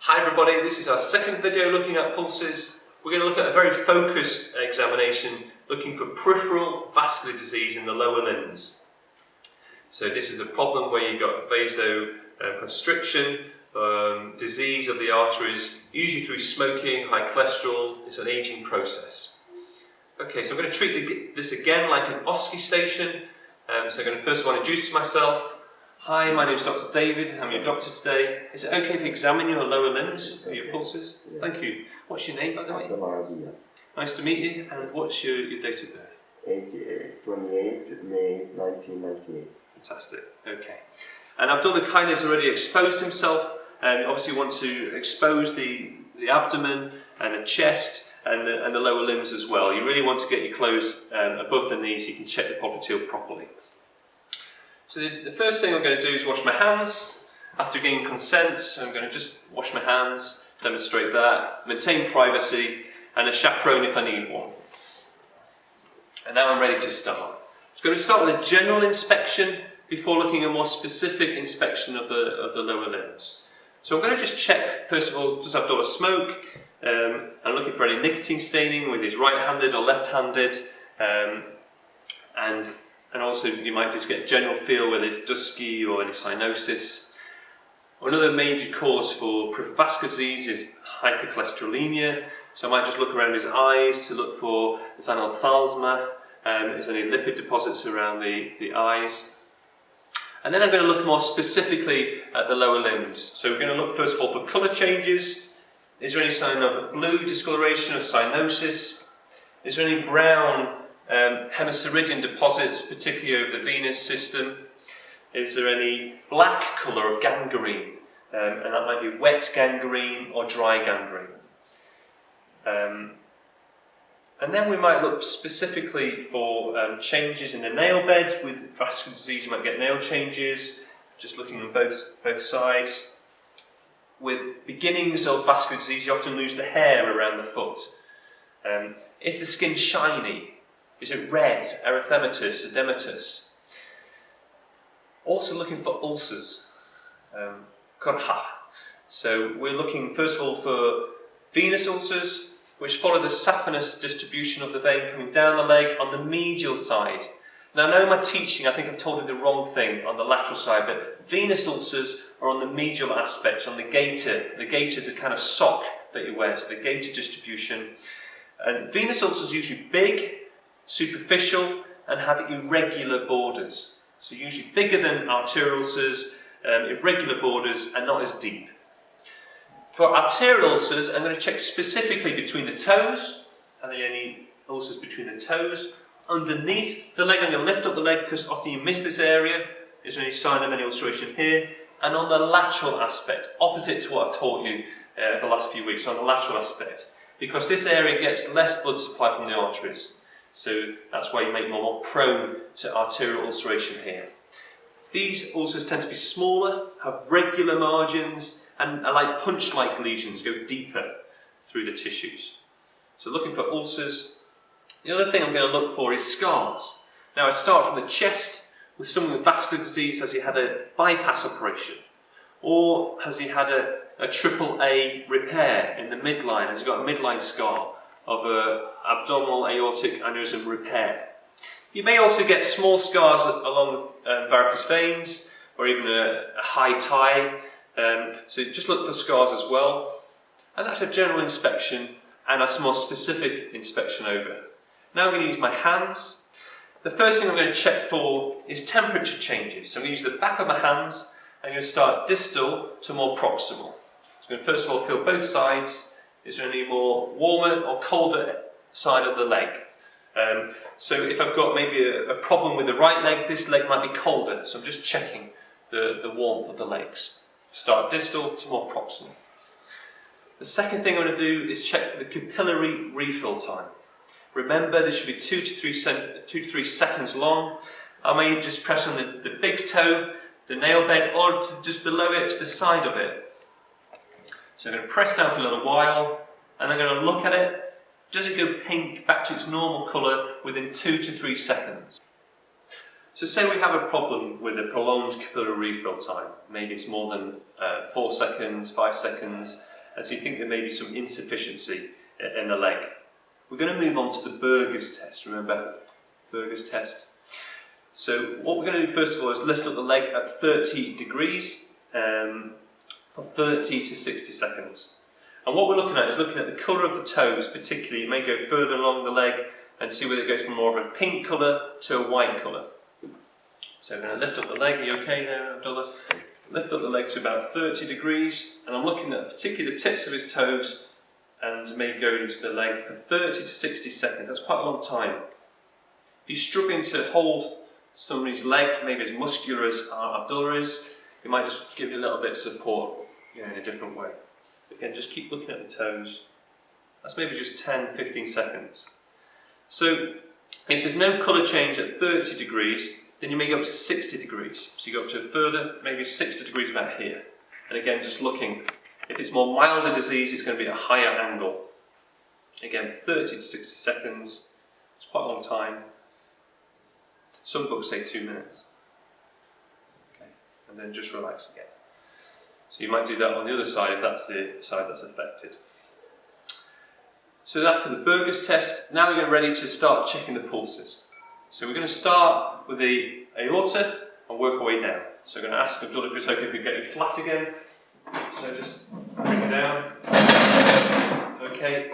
Hi everybody, this is our second video looking at pulses. We're going to look at a very focused examination looking for peripheral vascular disease in the lower limbs. So this is a problem where you've got vasoconstriction, disease of the arteries, usually through smoking, high cholesterol. It's an aging process. Okay, so I'm going to treat this again like an OSCE station. So I'm going to first of all introduce myself. Hi, my name is Dr. David, I'm your doctor today. Is it okay if we examine your lower limbs for your pulses? Yeah. Thank you. What's your name, by the way? Radial. Nice to meet you, and what's your date of birth? 28 May 1998. Fantastic, okay. And Abdullah Khair has already exposed himself, and obviously you want to expose the abdomen and the chest and the lower limbs as well. You really want to get your clothes above the knees so you can check the popliteal properly. So the first thing I'm going to do is wash my hands. After getting consent, so I'm going to just wash my hands, demonstrate that, maintain privacy, and a chaperone if I need one. And now I'm ready to start. I'm going to start with a general inspection before looking at a more specific inspection of the lower limbs. So I'm going to just check, first of all, does Abdullah smoke? I'm looking for any nicotine staining, whether he's right-handed or left-handed, and also you might just get a general feel whether it's dusky or any cyanosis. Another major cause for peripheral vascular disease is hypercholesterolemia, so I might just look around his eyes to look for xanthophthalmia, is there any lipid deposits around the eyes. And then I'm going to look more specifically at the lower limbs. So we're going to look first of all for colour changes. Is there any sign of blue discoloration or cyanosis? Is there any brown hemiceridian deposits, particularly over the venous system? Is there any black colour of gangrene? And that might be wet gangrene or dry gangrene. And then we might look specifically for changes in the nail bed. With vascular disease, you might get nail changes, just looking on both sides. With beginnings of vascular disease, you often lose the hair around the foot. Is the skin shiny? Is it red, erythematous, edematous? Also looking for ulcers, korha. So we're looking first of all for venous ulcers, which follow the saphenous distribution of the vein coming down the leg on the medial side. Now I know in my teaching I think I've told you the wrong thing on the lateral side, but venous ulcers are on the medial aspect, on the gaiter. The gaiter is a kind of sock that you wear, so the gaiter distribution. And venous ulcers are usually big, superficial, and have irregular borders. So usually bigger than arterial ulcers, irregular borders, and not as deep. For arterial ulcers, I'm going to check specifically between the toes. Are there any ulcers between the toes? Underneath the leg, I'm going to lift up the leg because often you miss this area. Is there any sign of any ulceration here? And on the lateral aspect, opposite to what I've taught you the last few weeks, on the lateral aspect, because this area gets less blood supply from the arteries. So that's why you make more prone to arterial ulceration here. These ulcers tend to be smaller, have regular margins, and are like punch-like lesions, go deeper through the tissues. So looking for ulcers. The other thing I'm going to look for is scars. Now I start from the chest with someone with vascular disease. Has he had a bypass operation? Or has he had a AAA repair in the midline? Has he got a midline scar of an abdominal aortic aneurysm repair? You may also get small scars along varicose veins or even a high tie. So just look for scars as well. And that's a general inspection and a more specific inspection over. Now I'm going to use my hands. The first thing I'm going to check for is temperature changes. So I'm going to use the back of my hands. I'm going to start distal to more proximal. So I'm going to first of all feel both sides. Is there any more warmer or colder side of the leg? So if I've got maybe a problem with the right leg, this leg might be colder. So I'm just checking the warmth of the legs. Start distal to more proximal. The second thing I'm going to do is check for the capillary refill time. Remember, this should be 2 to 3 seconds long. I may just press on the big toe, the nail bed, or just below it to the side of it. So I'm going to press down for a little while, and I'm going to look at it. Does it go pink back to its normal colour within 2 to 3 seconds? So say we have a problem with a prolonged capillary refill time. Maybe it's more than 4 seconds, 5 seconds, and so you think there may be some insufficiency in the leg. We're going to move on to the Berger's test, remember? Berger's test. So what we're going to do first of all is lift up the leg at 30 degrees for 30 to 60 seconds. And what we're looking at is looking at the colour of the toes particularly. You may go further along the leg and see whether it goes from more of a pink colour to a white colour. So I'm going to lift up the leg. Are you okay there, Abdullah? Lift up the leg to about 30 degrees, and I'm looking at particularly the tips of his toes and maybe going into the leg for 30 to 60 seconds. That's quite a long time. If you're struggling to hold somebody's leg, maybe as muscular as Abdullah is, you might just give it a little bit of support, in a different way. Again, just keep looking at the toes. That's maybe just 10-15 seconds. So if there's no colour change at 30 degrees, then you may go up to 60 degrees. So you go up to a further, maybe 60 degrees about here. And again, just looking, if it's more milder disease, it's going to be at a higher angle. Again, for 30 to 60 seconds, it's quite a long time. Some books say 2 minutes. Okay, and then just relax again. So you might do that on the other side if that's the side that's affected. So after the Berger's test, now we're getting ready to start checking the pulses. So we're going to start with the aorta and work our way down. So I'm going to ask Abdullah if it's okay if we get you flat again. So just bring it down. Okay.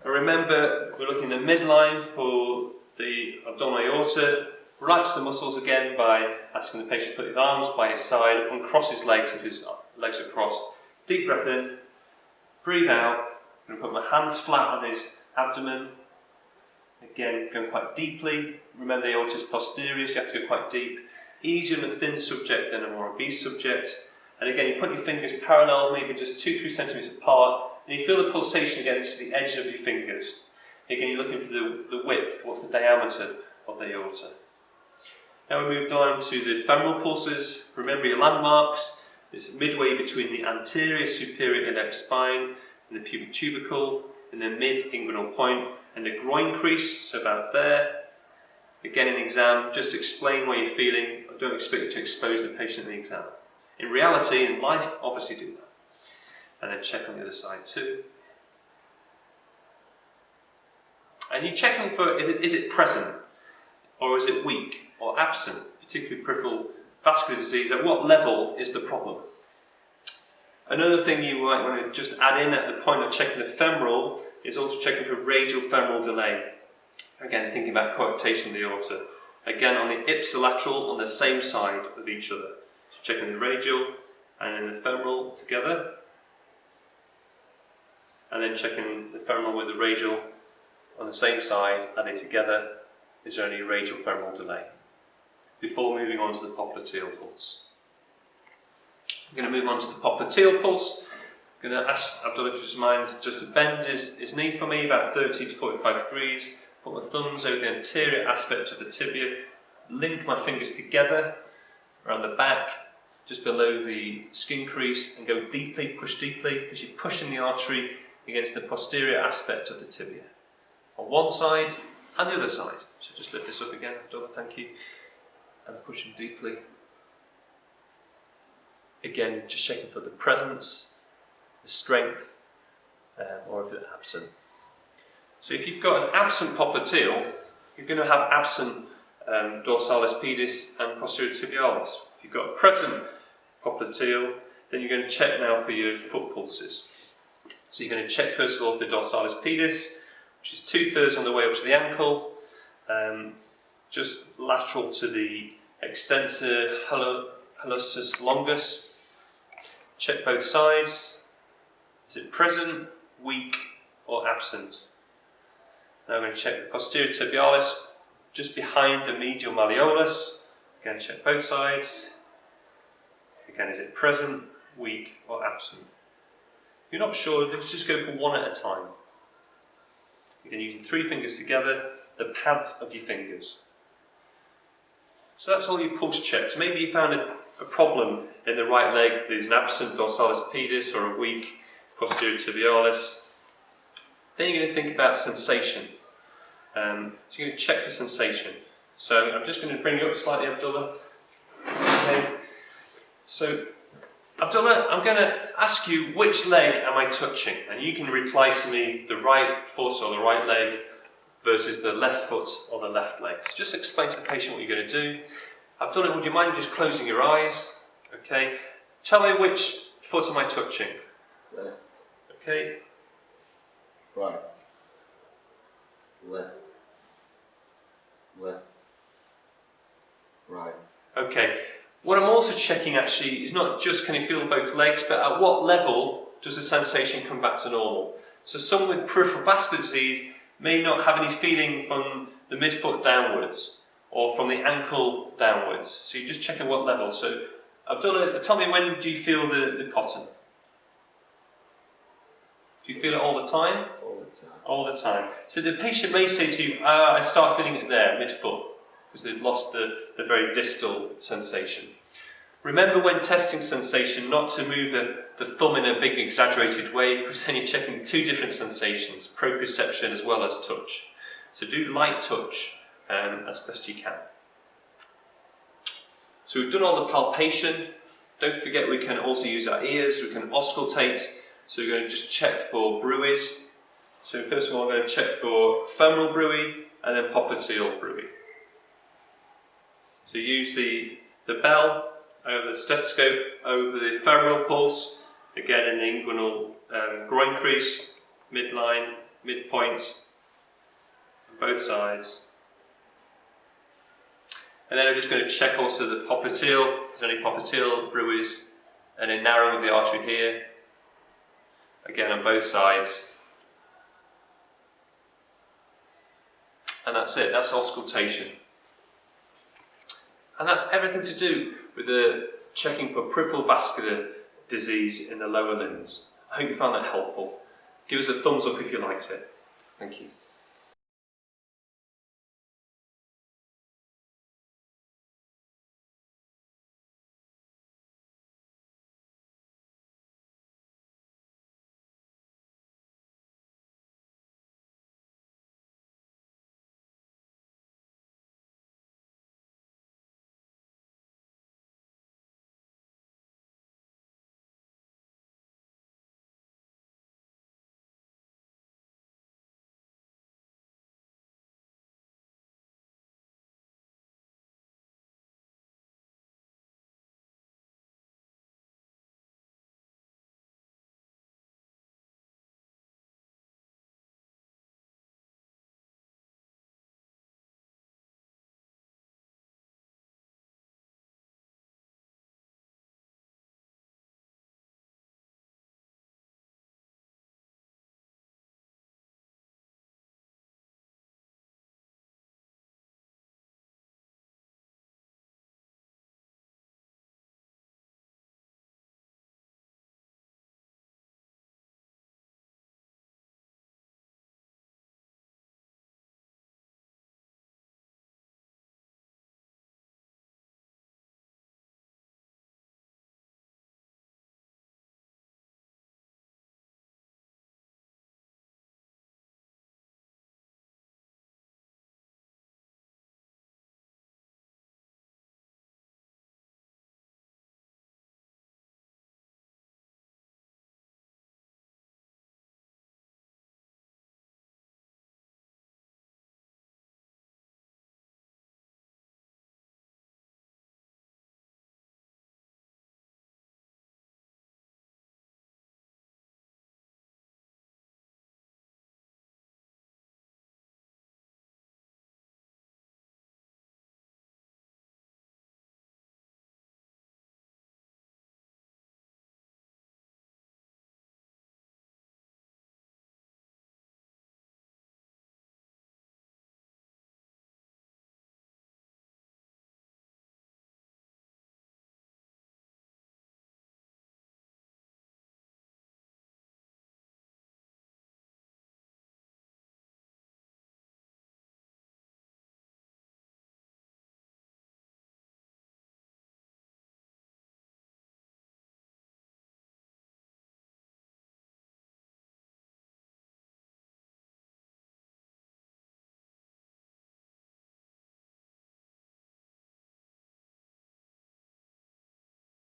And remember, we're looking at the midline for the abdominal aorta. Relax the muscles again by asking the patient to put his arms by his side, uncross his legs if his legs are crossed. Deep breath in, breathe out. I'm going to put my hands flat on his abdomen. Again, going quite deeply. Remember the aorta is posterior, so you have to go quite deep. Easier on a thin subject than a more obese subject. And again, you put your fingers parallel, maybe just 2-3 centimetres apart, and you feel the pulsation again to the edge of your fingers. Again, you're looking for the width, what's the diameter of the aorta. Now we move on to the femoral pulses. Remember your landmarks. It's midway between the anterior superior iliac spine and the pubic tubercle, and the mid-inguinal point, and the groin crease, so about there. Again in the exam, just explain what you're feeling. I don't expect you to expose the patient in the exam. In reality, in life, obviously do that. And then check on the other side too. And you check on for, is it present? Or is it weak or absent? Particularly peripheral vascular disease, at what level is the problem? Another thing you might want to just add in at the point of checking the femoral is also checking for radial femoral delay. Again, thinking about coarctation of the aorta. Again, on the ipsilateral on the same side of each other. So checking the radial and then the femoral together. And then checking the femoral with the radial on the same side. Are they together? Is there any radial femoral delay? Before moving on to the popliteal pulse. I'm going to move on to the popliteal pulse. I'm going to ask Abdullah if you just mind just to bend his knee for me about 30 to 45 degrees. Put my thumbs over the anterior aspect of the tibia. Link my fingers together around the back, just below the skin crease, and go deeply, push deeply, because you're pushing the artery against the posterior aspect of the tibia. On one side and the other side. So just lift this up again, Abdullah, thank you. And pushing deeply. Again, just checking for the presence, the strength, or if it's absent. So if you've got an absent popliteal, you're going to have absent dorsalis pedis and posterior tibialis. If you've got a present popliteal, then you're going to check now for your foot pulses. So you're going to check first of all for the dorsalis pedis, which is 2/3 on the way up to the ankle, just lateral to the extensor hallucis longus. Check both sides. Is it present, weak, or absent? Now I'm going to check the posterior tibialis, just behind the medial malleolus. Again, check both sides. Again, is it present, weak, or absent? If you're not sure, let's just go for one at a time. Again, using 3 fingers together, the pads of your fingers. So that's all your pulse checks. Maybe you found a problem in the right leg. There's an absent dorsalis pedis or a weak posterior tibialis. Then you're going to think about sensation. So you're going to check for sensation. So I'm just going to bring you up slightly, Abdullah. Okay. So Abdullah, I'm going to ask you which leg am I touching, and you can reply to me the right foot or the right leg versus the left foot or the left leg. So just explain to the patient what you're going to do. Abdullah, would you mind just closing your eyes? Okay. Tell me which foot am I touching? Left. Okay. Right. Left. Left. Right. Okay. What I'm also checking actually is not just can you feel both legs, but at what level does the sensation come back to normal? So someone with peripheral vascular disease may not have any feeling from the midfoot downwards or from the ankle downwards. So you just check at what level. So Abdullah, tell me, when do you feel the cotton? Do you feel it all the time? All the time. All the time. So the patient may say to you, I start feeling it there, midfoot, because they've lost the very distal sensation. Remember when testing sensation not to move the thumb in a big exaggerated way, because then you're checking two different sensations, proprioception as well as touch. So do light touch as best you can. So we've done all the palpation. Don't forget we can also use our ears, we can auscultate. So we're going to just check for bruits. So first of all, I'm going to check for femoral bruit and then popliteal bruit. So use the bell over the stethoscope, over the femoral pulse, again in the inguinal groin crease, midline, midpoints, on both sides. And then I'm just going to check also the popliteal, if there's any popliteal bruits, and then narrowing of the artery here, again on both sides. And that's it, that's auscultation. And that's everything to do with the checking for peripheral vascular disease in the lower limbs. I hope you found that helpful. Give us a thumbs up if you liked it. Thank you.